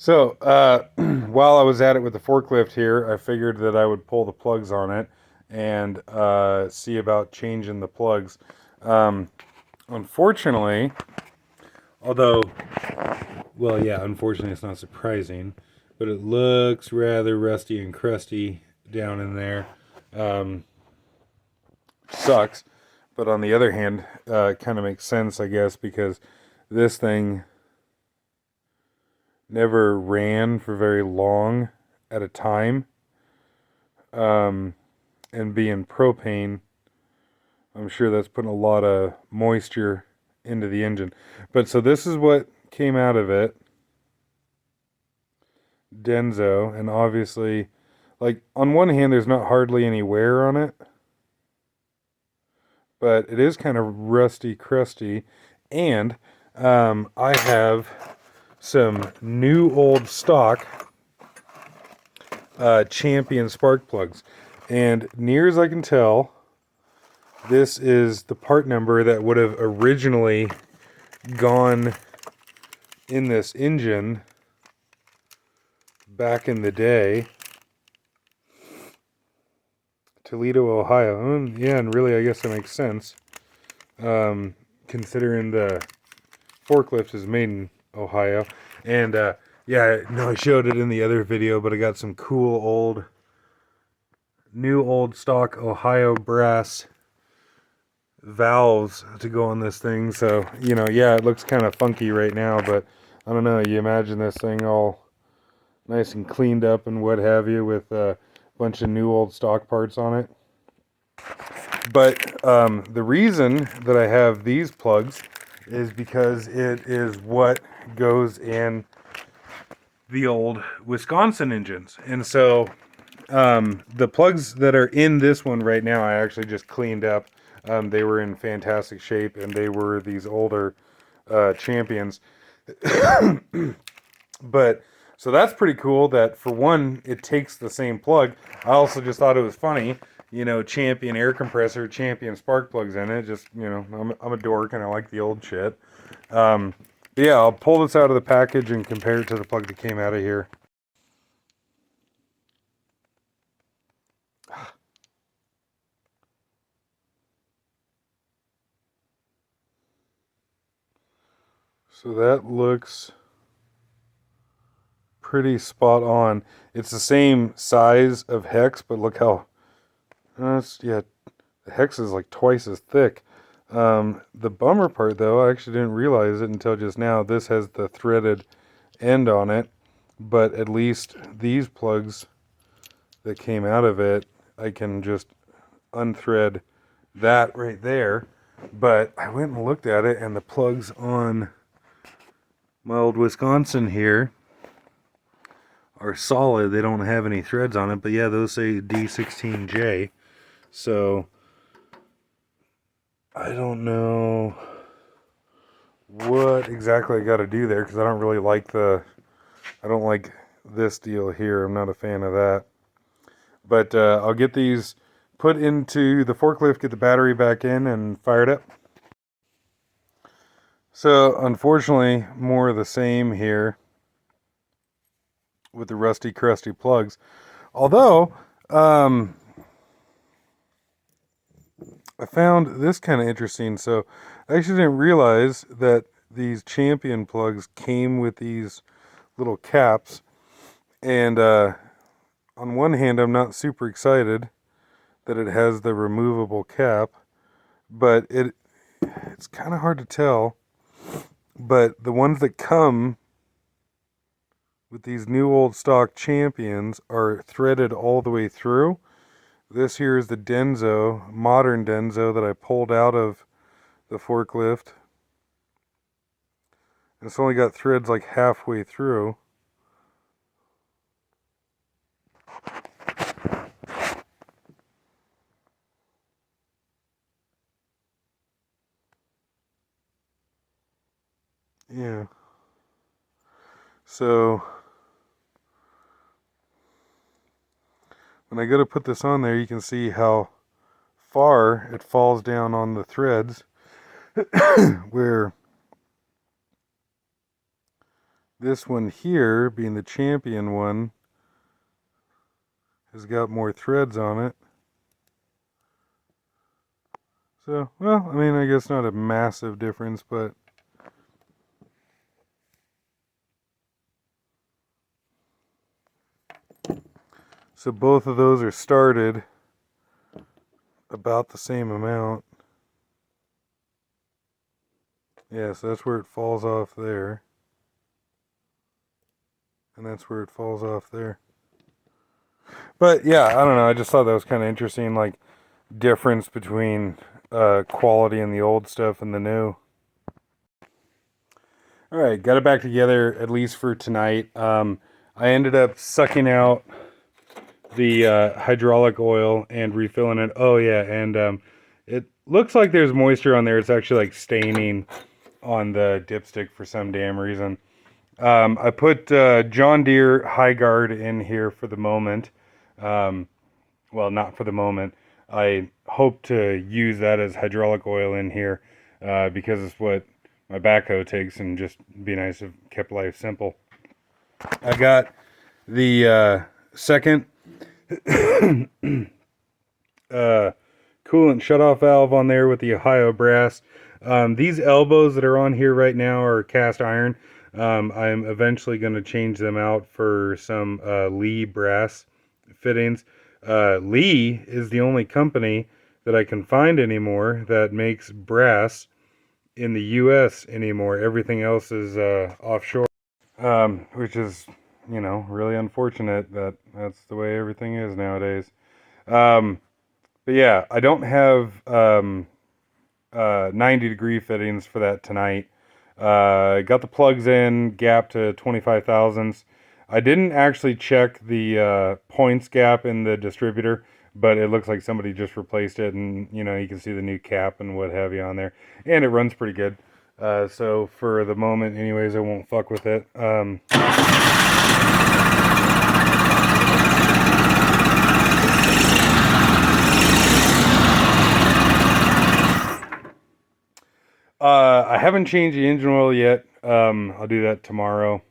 So, while I was at it with the forklift here, I figured that I would pull the plugs on it and see about changing the plugs. Um, Unfortunately, although, well, yeah, unfortunately, it's not surprising, but it looks rather rusty and crusty down in there. Um, Sucks. But on the other hand, it kind of makes sense, I guess, because this thing never ran for very long at a time. Um, and being propane, I'm sure that's putting a lot of moisture into the engine. But so this is what came out of it, Denso, and obviously, like on one hand, there's not hardly any wear on it, but it is kind of rusty, crusty, and I have some new old stock Champion spark plugs, and near as I can tell, this is the part number that would have originally gone in this engine back in the day. Toledo, Ohio. Yeah, and really, I guess that makes sense. Considering the forklift is made in Ohio. And, yeah, no, I showed it in the other video, but I got some cool new old stock Ohio brass valves to go on this thing. So, yeah, it looks kind of funky right now, but I don't know. You imagine this thing all nice and cleaned up and what have you with a bunch of new old stock parts on it. But the reason that I have these plugs is because it is what goes in the old Wisconsin engines. And so the plugs that are in this one right now, I actually just cleaned up. They were in fantastic shape, and they were these older champions. But so that's pretty cool that for one, it takes the same plug. I also just thought it was funny, champion air compressor, champion spark plugs in it. Just, I'm a dork and I like the old shit. But yeah, I'll pull this out of the package and compare it to the plug that came out of here. So that looks pretty spot on. It's the same size of hex, but look how, yeah, the hex is like twice as thick. The bummer part, though, I actually didn't realize it until just now. This has the threaded end on it, but at least these plugs that came out of it, I can just unthread that right there. But I went and looked at it, and the plugs on my old Wisconsin here are solid. They don't have any threads on it, but yeah, those say d16j. So I don't know what exactly I got to do there because I don't really like I don't like this deal here. I'm not a fan of that. But I'll get these put into the forklift, get the battery back in, and fire it up. So unfortunately, more of the same here with the rusty, crusty plugs. Although, I found this kind of interesting. So I actually didn't realize that these Champion plugs came with these little caps. And on one hand, I'm not super excited that it has the removable cap, but it's kind of hard to tell. But the ones that come with these new old stock Champions are threaded all the way through. This here is the Denso, modern Denso that I pulled out of the forklift. It's only got threads like halfway through. Yeah. So when I go to put this on there, you can see how far it falls down on the threads where This one here, being the champion one, has got more threads on it. So, well, I mean, I guess not a massive difference, but so both of those are started about the same amount. Yeah, so that's where it falls off there. And that's where it falls off there. But yeah, I don't know. I just thought that was kind of interesting, like difference between quality in the old stuff and the new. All right, got it back together at least for tonight. I ended up sucking out the hydraulic oil and refilling it. Oh yeah, and it looks like there's moisture on there. It's actually like staining on the dipstick for some damn reason. I put John Deere High Guard in here for the moment. Well, not for the moment. I hope to use that as hydraulic oil in here because it's what my backhoe takes, and just be nice if kept life simple. I got the second coolant shutoff valve on there with the Ohio brass. These elbows that are on here right now are cast iron. I'm eventually going to change them out for some Lee brass fittings. Lee is the only company that I can find anymore that makes brass in the U.S. anymore. Everything else is offshore, which is, really unfortunate that that's the way everything is nowadays. But yeah, I don't have 90-degree fittings for that tonight. Got the plugs in, gap to 25 thousandths. I didn't actually check the points gap in the distributor, but it looks like somebody just replaced it, and you can see the new cap and what have you on there, and it runs pretty good. So for the moment, anyways, I won't fuck with it. I haven't changed the engine oil yet. I'll do that tomorrow,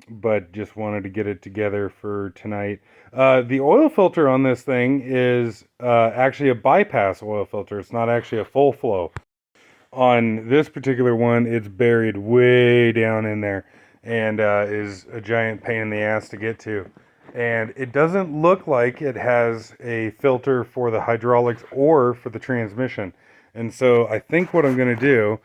but just wanted to get it together for tonight. The oil filter on this thing is actually a bypass oil filter. It's not actually a full flow. On this particular one, it's buried way down in there and is a giant pain in the ass to get to. And it doesn't look like it has a filter for the hydraulics or for the transmission. And so I think what I'm going to do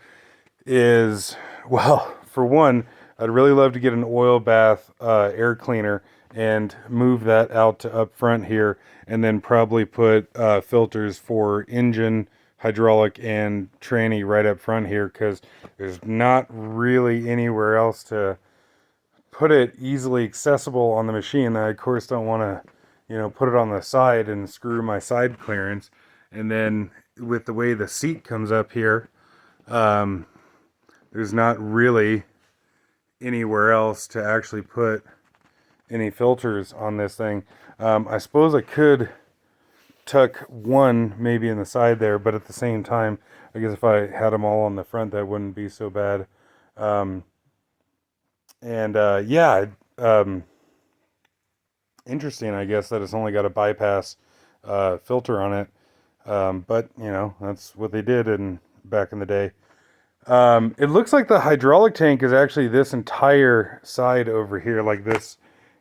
is, well, for one, I'd really love to get an oil bath air cleaner and move that out to up front here, and then probably put filters for engine, hydraulic, and tranny right up front here, because there's not really anywhere else to put it easily accessible on the machine. I, of course, don't want to, put it on the side and screw my side clearance. And then with the way the seat comes up here, there's not really anywhere else to actually put any filters on this thing. I suppose I could tuck one maybe in the side there, but at the same time, I guess if I had them all on the front, that wouldn't be so bad. Yeah, interesting, I guess, that it's only got a bypass filter on it. But, that's what they did back in the day. It looks like the hydraulic tank is actually this entire side over here, like this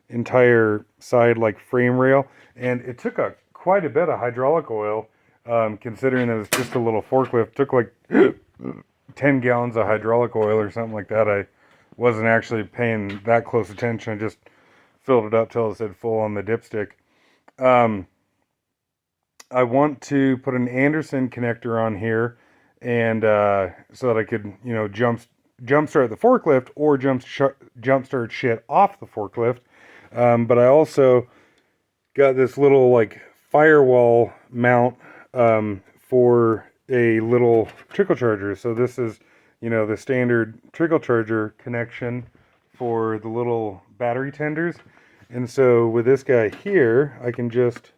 entire side, like frame rail. And it took quite a bit of hydraulic oil, considering that it's just a little forklift. It took like 10 gallons of hydraulic oil or something like that. I wasn't actually paying that close attention. I just filled it up till it said full on the dipstick. I want to put an Anderson connector on here, and so that I could, jumpstart the forklift or jumpstart shit off the forklift. But I also got this little like firewall mount for a little trickle charger. So this is, the standard trickle charger connection for the little battery tenders. And so with this guy here, I can just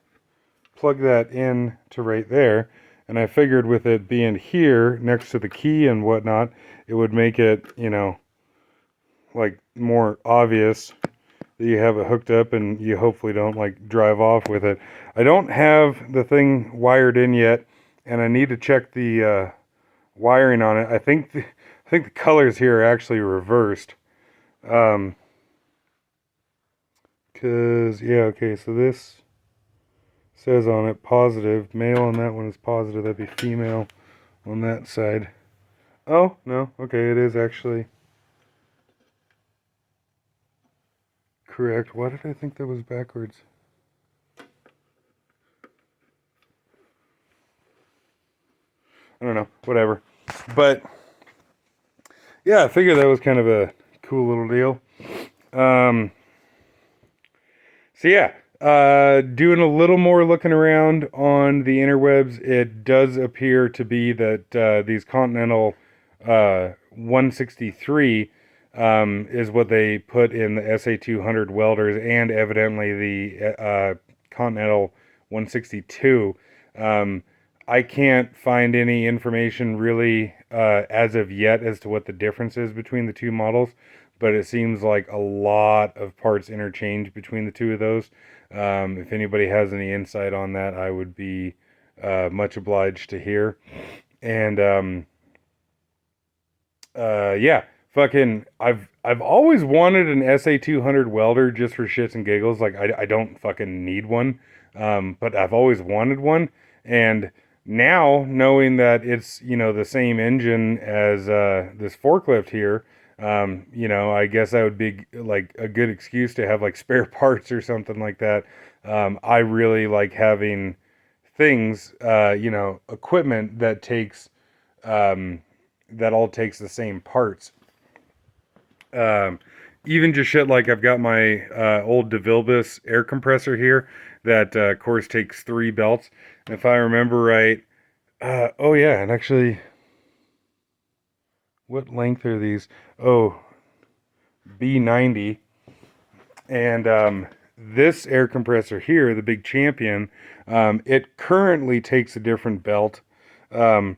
plug that in to right there. And I figured with it being here next to the key and whatnot, it would make it, like more obvious that you have it hooked up and you hopefully don't like drive off with it. I don't have the thing wired in yet, and I need to check the wiring on it. I think the colors here are actually reversed. Cause yeah, okay, so this says on it positive. Male on that one is positive. That'd be female on that side. Oh, no. Okay, it is actually correct. Why did I think that was backwards? I don't know. Whatever. But yeah, I figured that was kind of a cool little deal. So yeah, doing a little more looking around on the interwebs, it does appear to be that these Continental 163 is what they put in the SA200 welders, and evidently the Continental 162. I can't find any information really as of yet as to what the difference is between the two models, but it seems like a lot of parts interchange between the two of those. If anybody has any insight on that, I would be much obliged to hear. And yeah, fucking, I've always wanted an SA200 welder just for shits and giggles. Like I don't fucking need one, but I've always wanted one. And now knowing that it's the same engine as this forklift here, I guess that would be like a good excuse to have like spare parts or something like that. I really like having things, equipment that takes that all takes the same parts. Um, Even just shit like I've got my old DeVilbiss air compressor here that, of course, takes 3 belts. And if I remember right, oh yeah, and actually, what length are these? Oh, B90. And this air compressor here, the Big Champion, it currently takes a different belt. But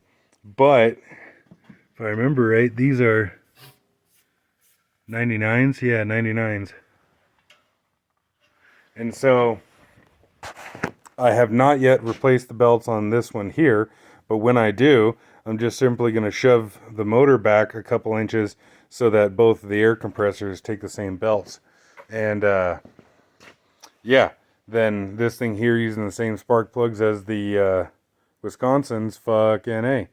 if I remember right, these are 99s? Yeah, 99s. And so I have not yet replaced the belts on this one here, but when I do, I'm just simply going to shove the motor back a couple inches so that both of the air compressors take the same belts. And yeah, then this thing here using the same spark plugs as the Wisconsin's, fucking A.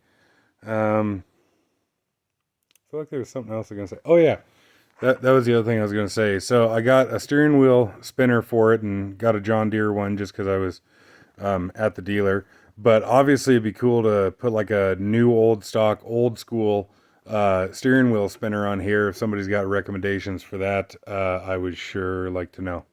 I feel like there was something else I was going to say. Oh yeah, that was the other thing I was going to say. So I got a steering wheel spinner for it and got a John Deere one just because I was at the dealer. But obviously it'd be cool to put like a new old stock, old school steering wheel spinner on here. If somebody's got recommendations for that, I would sure like to know.